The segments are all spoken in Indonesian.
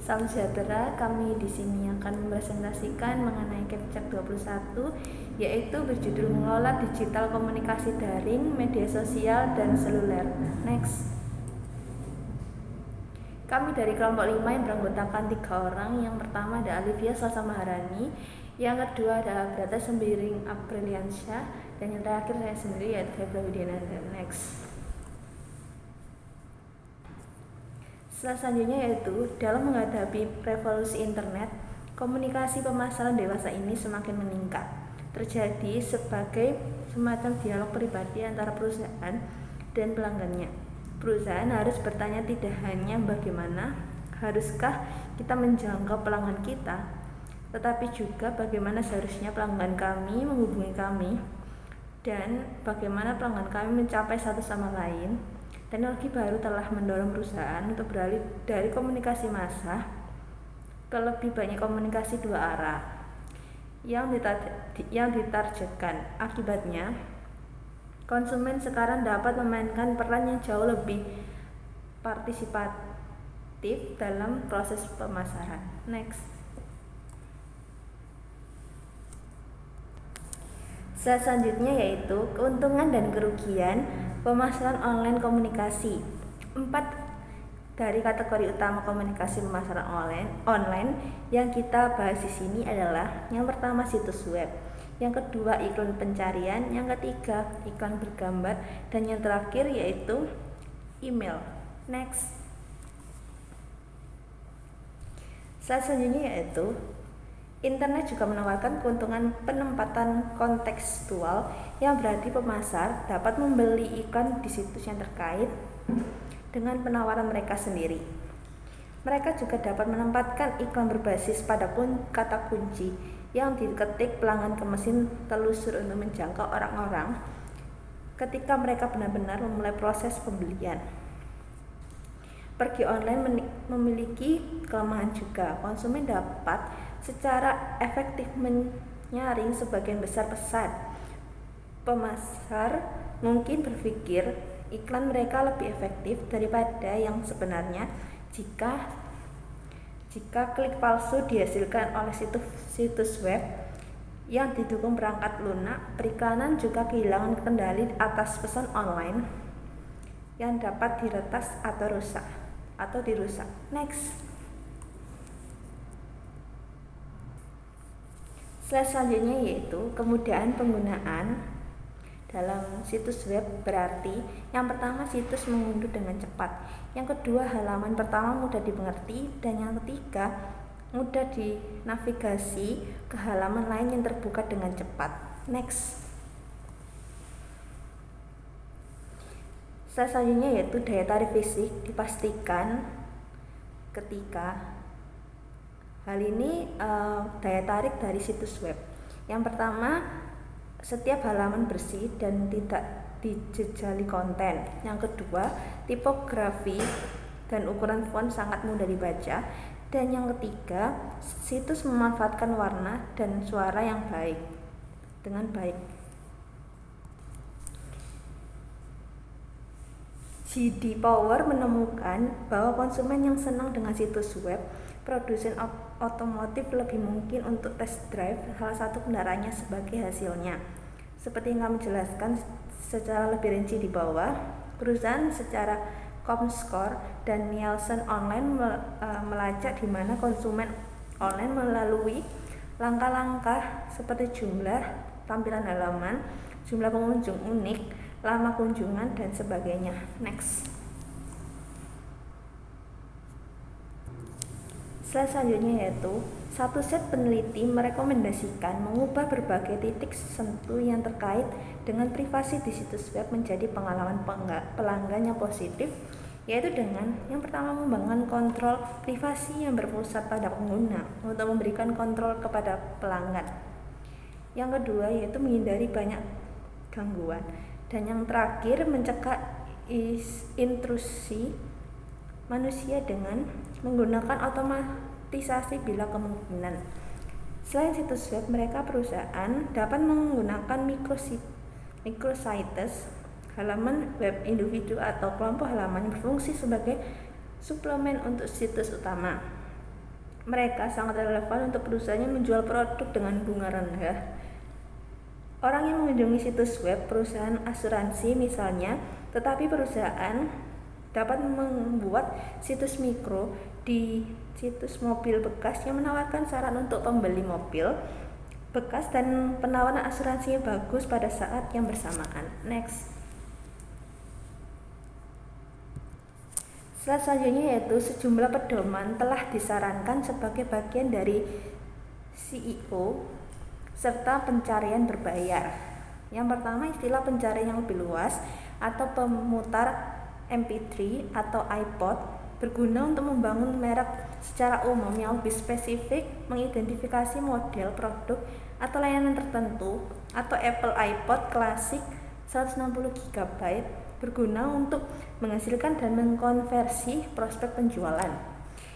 Salam sejahtera, kami di sini akan mempresentasikan mengenai Capcak 21, yaitu berjudul mengelola digital komunikasi daring, media sosial, dan seluler. Next. Kami dari kelompok 5 yang beranggotakan 3 orang. Yang pertama ada Alivia Salsa Maharani, yang kedua ada Brata Sembiring Apriliansyah, dan yang terakhir saya sendiri yaitu Febra Widiana. Next. Selanjutnya yaitu dalam menghadapi revolusi internet, komunikasi pemasaran dewasa ini semakin meningkat. Terjadi sebagai semacam dialog pribadi antara perusahaan dan pelanggannya. Perusahaan harus bertanya tidak hanya bagaimana haruskah kita menjangkau pelanggan kita, tetapi juga bagaimana seharusnya pelanggan kami menghubungi kami dan bagaimana pelanggan kami mencapai satu sama lain. Teknologi baru telah mendorong perusahaan untuk beralih dari komunikasi massa ke lebih banyak komunikasi dua arah yang ditargetkan. Akibatnya, konsumen sekarang dapat memainkan peran yang jauh lebih partisipatif dalam proses pemasaran. Next. Selanjutnya yaitu keuntungan dan kerugian pemasaran online komunikasi. 4 dari kategori utama komunikasi pemasaran online yang kita bahas di sini adalah: yang pertama situs web, yang kedua iklan pencarian, yang ketiga iklan bergambar, dan yang terakhir yaitu email. Next. Selanjutnya yaitu internet juga menawarkan keuntungan penempatan kontekstual, yang berarti pemasar dapat membeli iklan di situs yang terkait dengan penawaran mereka sendiri. Mereka juga dapat menempatkan iklan berbasis pada kata kunci yang diketik pelanggan ke mesin telusur untuk menjangkau orang-orang ketika mereka benar-benar memulai proses pembelian. Pergi online memiliki kelemahan juga. Konsumen dapat secara efektif menyaring sebagian besar pesan. Pemasar mungkin berpikir iklan mereka lebih efektif daripada yang sebenarnya jika klik palsu dihasilkan oleh situs web yang didukung perangkat lunak. Periklanan juga kehilangan kendali atas pesan online yang dapat diretas atau dirusak. Next. Selanjutnya yaitu kemudahan penggunaan dalam situs web. Berarti yang pertama, situs mengunduh dengan cepat, yang kedua, halaman pertama mudah dimengerti, dan yang ketiga, mudah dinavigasi ke halaman lain yang terbuka dengan cepat. Next. Selanjutnya yaitu daya tarik fisik dipastikan ketika hal ini daya tarik dari situs web. Yang pertama, setiap halaman bersih dan tidak dijejali konten. Yang kedua, tipografi dan ukuran font sangat mudah dibaca. Dan yang ketiga, situs memanfaatkan warna dan suara yang dengan baik. JD Power menemukan bahwa konsumen yang senang dengan situs web, produsen otomotif lebih mungkin untuk test drive salah satu kendaraannya sebagai hasilnya. Seperti yang kami jelaskan secara lebih rinci di bawah, perusahaan secara Comscore dan Nielsen online melacak di mana konsumen online melalui langkah-langkah seperti jumlah tampilan halaman, jumlah pengunjung unik, lama kunjungan, dan sebagainya. Next. Selanjutnya yaitu satu set peneliti merekomendasikan mengubah berbagai titik sentuh yang terkait dengan privasi di situs web menjadi pengalaman pelanggan yang positif, yaitu dengan yang pertama, membangun kontrol privasi yang berpusat pada pengguna untuk memberikan kontrol kepada pelanggan. Yang kedua yaitu menghindari banyak gangguan, dan yang terakhir mencegah intrusi manusia dengan menggunakan otomatisasi bila kemungkinan. Selain situs web, perusahaan dapat menggunakan microsites, halaman web individu atau kelompok halaman yang berfungsi sebagai suplemen untuk situs utama. mereka sangat relevan untuk perusahaan yang menjual produk dengan bunga rendah. Orang yang mengunjungi situs web perusahaan asuransi misalnya, tetapi perusahaan dapat membuat situs mikro di situs mobil bekas yang menawarkan saran untuk pembeli mobil bekas dan penawaran asuransi yang bagus pada saat yang bersamaan. Next. Slide selanjutnya yaitu sejumlah pedoman telah disarankan sebagai bagian dari SEO serta pencarian berbayar. Yang pertama, istilah pencarian yang lebih luas atau pemutar MP3 atau iPod berguna untuk membangun merek secara umum yang lebih spesifik, mengidentifikasi model produk atau layanan tertentu, atau Apple iPod klasik 160 GB berguna untuk menghasilkan dan mengkonversi prospek penjualan.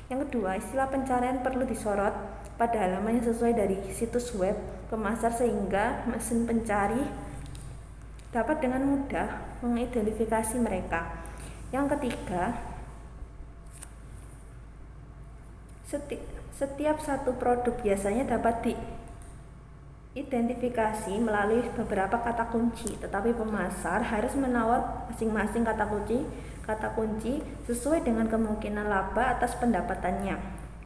Yang kedua, istilah pencarian perlu disorot pada halaman yang sesuai dari situs web pemasar sehingga mesin pencari dapat dengan mudah mengidentifikasi mereka. Yang ketiga, setiap satu produk biasanya dapat diidentifikasi melalui beberapa kata kunci, tetapi pemasar harus menawar masing-masing kata kunci sesuai dengan kemungkinan laba atas pendapatannya.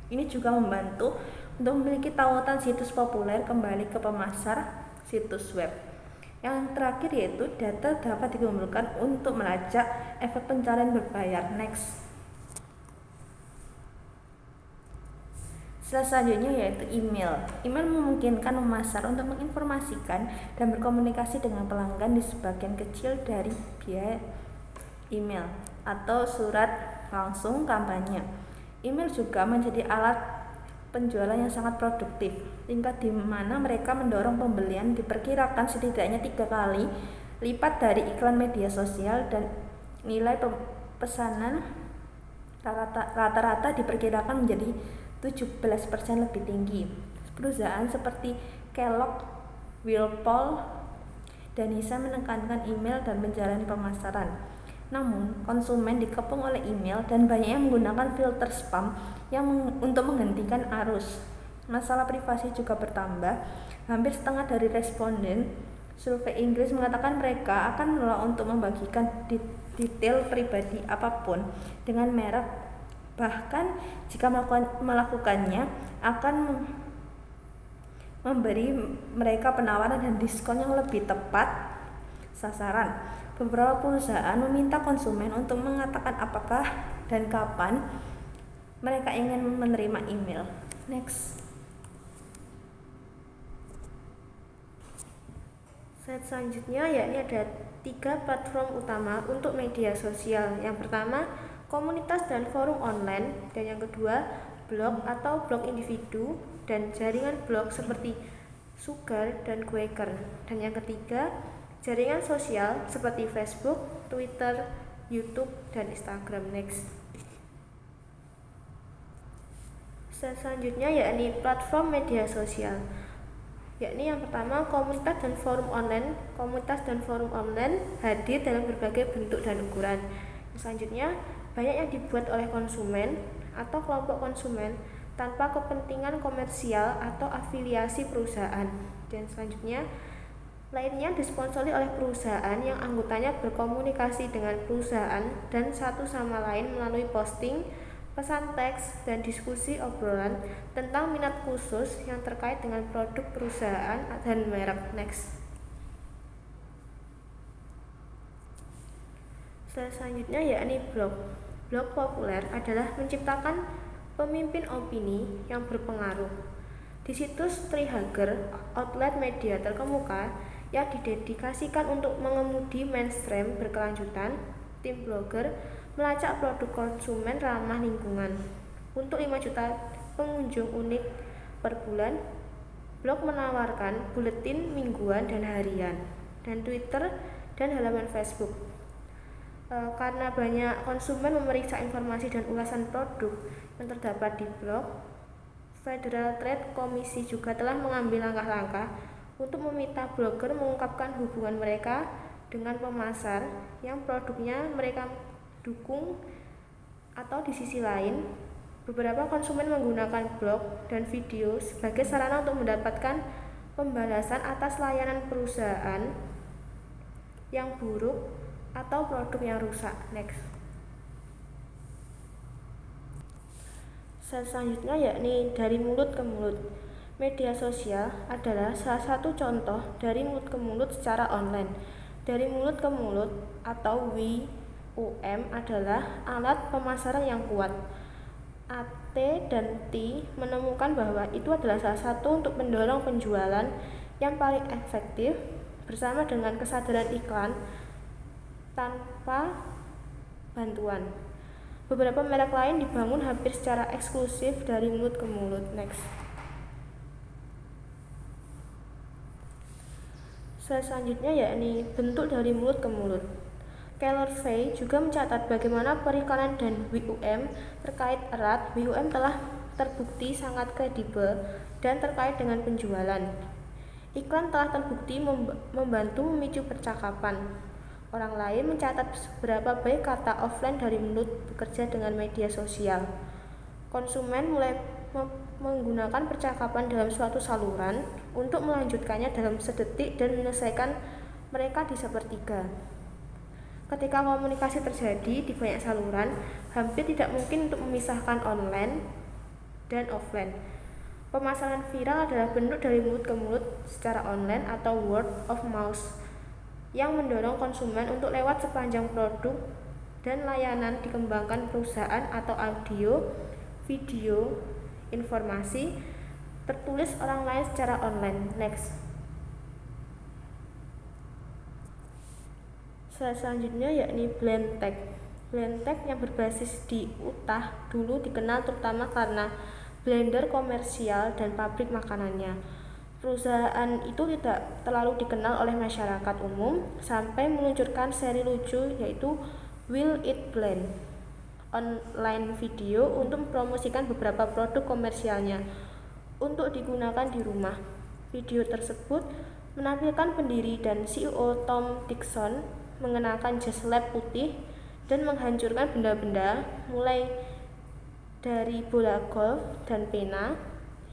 Ini juga membantu untuk memiliki tautan situs populer kembali ke pemasar situs web. Yang terakhir yaitu data dapat dikumpulkan untuk melacak efek pencarian berbayar. Next. Selanjutnya yaitu email. Email memungkinkan pemasar untuk menginformasikan dan berkomunikasi dengan pelanggan di sebagian kecil dari biaya email atau surat langsung kampanye. Email juga menjadi alat penjualan yang sangat produktif, tingkat di mana mereka mendorong pembelian diperkirakan setidaknya 3 kali lipat dari iklan media sosial dan nilai pesanan rata-rata diperkirakan menjadi 17% lebih tinggi. Perusahaan seperti Kellogg, Whirlpool, dan Nissan menekankan email dan penjarahan pemasaran. Namun, konsumen dikepung oleh email dan banyak yang menggunakan filter spam untuk menghentikan arus. Masalah privasi juga bertambah. Hampir setengah dari responden survei Inggris mengatakan mereka akan menolak untuk membagikan detail pribadi apapun dengan merek. Bahkan jika melakukannya akan memberi mereka penawaran dan diskon yang lebih tepat sasaran. Beberapa perusahaan meminta konsumen untuk mengatakan apakah dan kapan mereka ingin menerima email. Next. Slide selanjutnya yakni ada 3 platform utama untuk media sosial. Yang pertama, komunitas dan forum online, dan yang kedua, blog atau blog individu dan jaringan blog seperti Sugar dan Quaker, dan yang ketiga, jaringan sosial seperti Facebook, Twitter, YouTube, dan Instagram. Next. Selanjutnya yakni platform media sosial, yakni yang pertama komunitas dan forum online. Komunitas dan forum online hadir dalam berbagai bentuk dan ukuran. Selanjutnya, banyak yang dibuat oleh konsumen atau kelompok konsumen tanpa kepentingan komersial atau afiliasi perusahaan. Dan selanjutnya, lainnya disponsori oleh perusahaan yang anggotanya berkomunikasi dengan perusahaan dan satu sama lain melalui posting, pesan teks, dan diskusi obrolan tentang minat khusus yang terkait dengan produk perusahaan dan merek. Next. Selanjutnya yakni blog. Blog populer adalah menciptakan pemimpin opini yang berpengaruh. Di situs Trihager, outlet media terkemuka yang didedikasikan untuk mengemudi mainstream berkelanjutan, tim blogger melacak produk konsumen ramah lingkungan. Untuk 5 juta pengunjung unik per bulan, blog menawarkan buletin mingguan dan harian, dan Twitter dan halaman Facebook. Karena banyak konsumen memeriksa informasi dan ulasan produk yang terdapat di blog, Federal Trade Commission juga telah mengambil langkah-langkah untuk meminta blogger mengungkapkan hubungan mereka dengan pemasar yang produknya mereka dukung, atau di sisi lain, Beberapa konsumen menggunakan blog dan video sebagai sarana untuk mendapatkan pembalasan atas layanan perusahaan yang buruk atau produk yang rusak. Next. Selanjutnya yakni dari mulut ke mulut. Media sosial adalah salah satu contoh dari mulut ke mulut secara online. Dari mulut ke mulut atau WUM adalah alat pemasaran yang kuat. AT dan T menemukan bahwa itu adalah salah satu untuk mendorong penjualan yang paling efektif bersama dengan kesadaran iklan tanpa bantuan. Beberapa merek lain dibangun hampir secara eksklusif dari mulut ke mulut. Next. Selanjutnya yakni bentuk dari mulut ke mulut. Keller Fay juga mencatat bagaimana periklanan dan WUM terkait erat. WUM telah terbukti sangat kredibel dan terkait dengan penjualan. Iklan telah terbukti membantu memicu percakapan. Orang lain mencatat seberapa baik kata offline dari mulut bekerja dengan media sosial. Konsumen mulai menggunakan percakapan dalam suatu saluran untuk melanjutkannya dalam sedetik dan menyelesaikan mereka di sepertiga. Ketika komunikasi terjadi di banyak saluran, hampir tidak mungkin untuk memisahkan online dan offline. Pemasaran viral adalah bentuk dari mulut ke mulut secara online atau word of mouth yang mendorong konsumen untuk lewat sepanjang produk dan layanan dikembangkan perusahaan atau audio, video, informasi tertulis orang lain secara online. Next. Selanjutnya yakni Blendtec. Blendtec yang berbasis di Utah dulu dikenal terutama karena blender komersial dan pabrik makanannya. Perusahaan itu tidak terlalu dikenal oleh masyarakat umum sampai meluncurkan seri lucu yaitu Will It Blend online video untuk mempromosikan beberapa produk komersialnya untuk digunakan di rumah. Video tersebut menampilkan pendiri dan CEO Tom Dixon mengenakan jas lab putih dan menghancurkan benda-benda mulai dari bola golf dan pena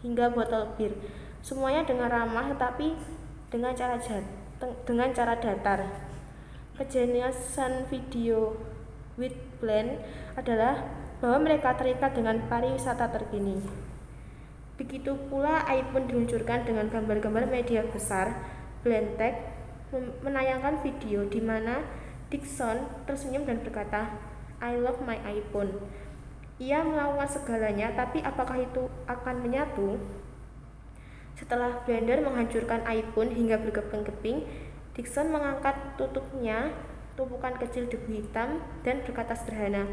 hingga botol bir. Semuanya dengan ramah tetapi dengan cara datar. Kejeniusan video with Blend adalah bahwa mereka terikat dengan pariwisata terkini. Begitu pula iPhone diluncurkan dengan gambar-gambar media besar. Blendtec menayangkan video di mana Dixon tersenyum dan berkata, "I love my iPhone." Ia melakukan segalanya, tapi apakah itu akan menyatu? Setelah blender menghancurkan iPhone hingga berkeping-keping, Dixon mengangkat tutupnya, tumpukan kecil debu hitam, dan berkata sederhana,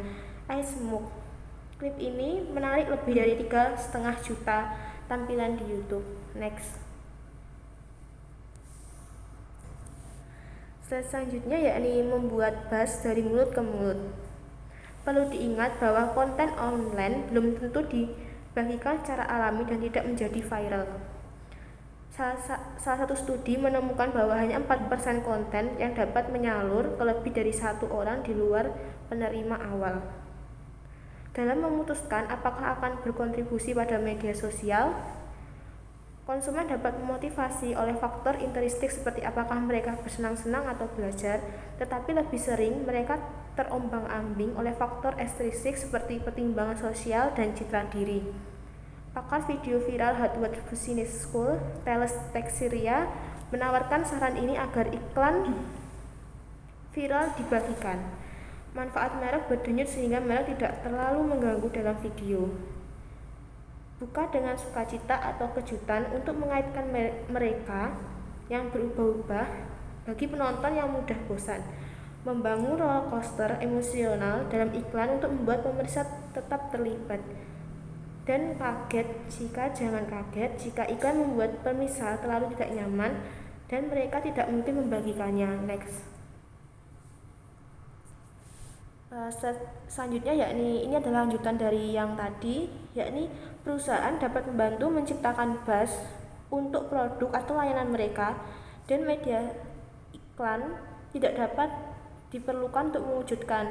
"I smoke." Klip ini menarik lebih dari 3,5 juta tampilan di YouTube. Next. Selanjutnya yakni membuat buzz dari mulut ke mulut. Perlu diingat bahwa konten online belum tentu dibagikan secara alami dan tidak menjadi viral. Salah satu studi menemukan bahwa hanya 4% konten yang dapat menyalur ke lebih dari satu orang di luar penerima awal. Dalam memutuskan apakah akan berkontribusi pada media sosial, konsumen dapat memotivasi oleh faktor intrinsik seperti apakah mereka bersenang-senang atau belajar, tetapi lebih sering mereka terombang-ambing oleh faktor ekstrinsik seperti pertimbangan sosial dan citra diri. Pakar video viral Harvard Business School, Teles Teixeira, menawarkan saran ini agar iklan viral dibagikan. Manfaat merek berdenyut sehingga merek tidak terlalu mengganggu dalam video. Buka dengan sukacita atau kejutan untuk mengaitkan mereka yang berubah-ubah bagi penonton yang mudah bosan. Membangun roller coaster emosional dalam iklan untuk membuat pemirsa tetap terlibat. Dan jangan kaget jika iklan membuat pemirsa terlalu tidak nyaman dan mereka tidak mungkin membagikannya. Next. Selanjutnya yakni ini adalah lanjutan dari yang tadi, yakni perusahaan dapat membantu menciptakan buzz untuk produk atau layanan mereka dan media iklan tidak dapat diperlukan untuk mewujudkan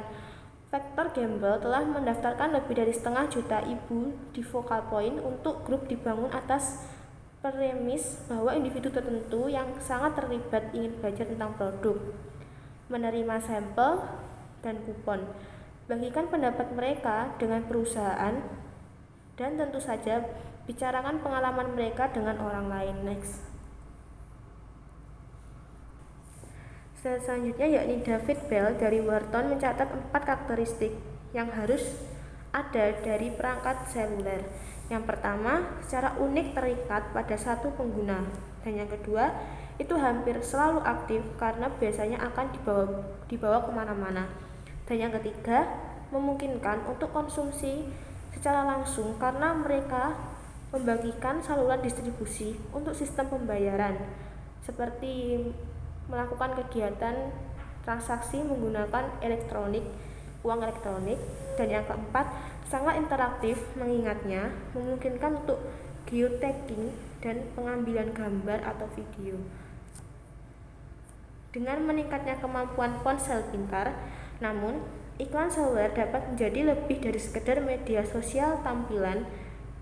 Vector Gamble telah mendaftarkan lebih dari 1,5 juta ibu di Focal Point untuk grup dibangun atas premis bahwa individu tertentu yang sangat terlibat ingin belajar tentang produk, menerima sampel, dan kupon, bagikan pendapat mereka dengan perusahaan, dan tentu saja bicarakan pengalaman mereka dengan orang lain. Next. Selanjutnya yakni David Bell dari Wharton mencatat 4 karakteristik yang harus ada dari perangkat seluler. Yang pertama, secara unik terikat pada satu pengguna. Dan yang kedua, itu hampir selalu aktif karena biasanya akan dibawa kemana-mana. Dan yang ketiga, memungkinkan untuk konsumsi secara langsung karena mereka membagikan saluran distribusi untuk sistem pembayaran, seperti melakukan kegiatan transaksi menggunakan uang elektronik. Dan yang keempat, sangat interaktif mengingatnya memungkinkan untuk geotagging dan pengambilan gambar atau video. Dengan meningkatnya kemampuan ponsel pintar, namun iklan seluler dapat menjadi lebih dari sekedar media sosial tampilan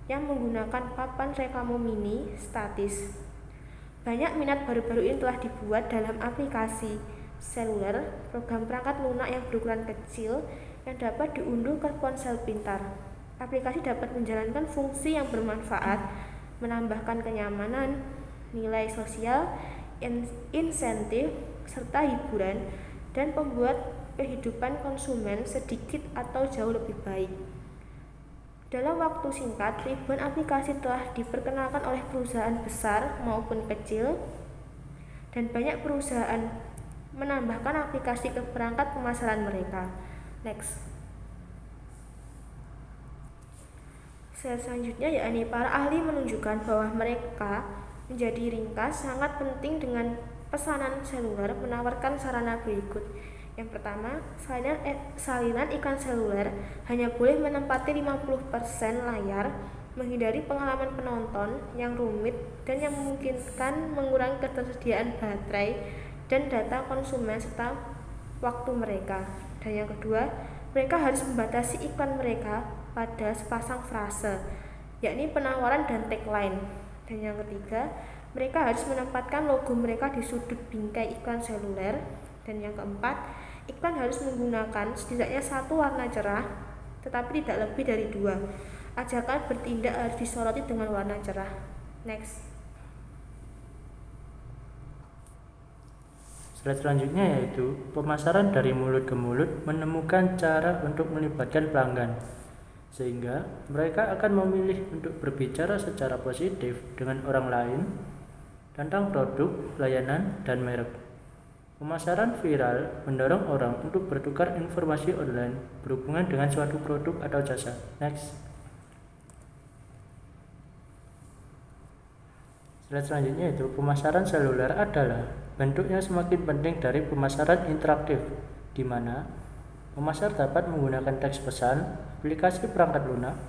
yang menggunakan papan reklame mini statis. Banyak minat baru-baru ini telah dibuat dalam aplikasi seluler, program perangkat lunak yang berukuran kecil yang dapat diunduh ke ponsel pintar. Aplikasi dapat menjalankan fungsi yang bermanfaat, menambahkan kenyamanan, nilai sosial, insentif, serta hiburan, dan membuat kehidupan konsumen sedikit atau jauh lebih baik. Dalam waktu singkat, ribuan aplikasi telah diperkenalkan oleh perusahaan besar maupun kecil, dan banyak perusahaan menambahkan aplikasi ke perangkat pemasaran mereka. Next. Selanjutnya yakni para ahli menunjukkan bahwa mereka menjadi ringkas sangat penting dengan pesanan seluler menawarkan sarana berikut. Yang pertama, salinan iklan seluler hanya boleh menempati 50% layar, menghindari pengalaman penonton yang rumit dan yang memungkinkan mengurangi ketersediaan baterai dan data konsumen serta waktu mereka. Dan yang kedua, mereka harus membatasi iklan mereka pada sepasang frase, yakni penawaran dan tagline. Dan yang ketiga, mereka harus menempatkan logo mereka di sudut bingkai iklan seluler. Dan yang keempat, iklan harus menggunakan setidaknya satu warna cerah, tetapi tidak lebih dari 2. Ajakan bertindak harus disoroti dengan warna cerah. Next. Slide selanjutnya yaitu pemasaran dari mulut ke mulut menemukan cara untuk melibatkan pelanggan, sehingga mereka akan memilih untuk berbicara secara positif dengan orang lain tentang produk, layanan, dan merek. Pemasaran viral mendorong orang untuk bertukar informasi online berhubungan dengan suatu produk atau jasa. Next. Slide selanjutnya itu pemasaran seluler adalah bentuknya semakin penting dari pemasaran interaktif, di mana pemasar dapat menggunakan teks pesan, aplikasi perangkat lunak,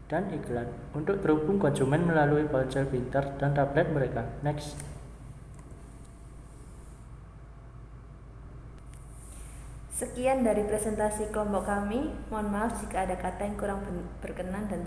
dan iklan untuk terhubung konsumen melalui ponsel pintar dan tablet mereka. Next. Sekian dari presentasi kelompok kami. Mohon maaf jika ada kata yang kurang berkenan dan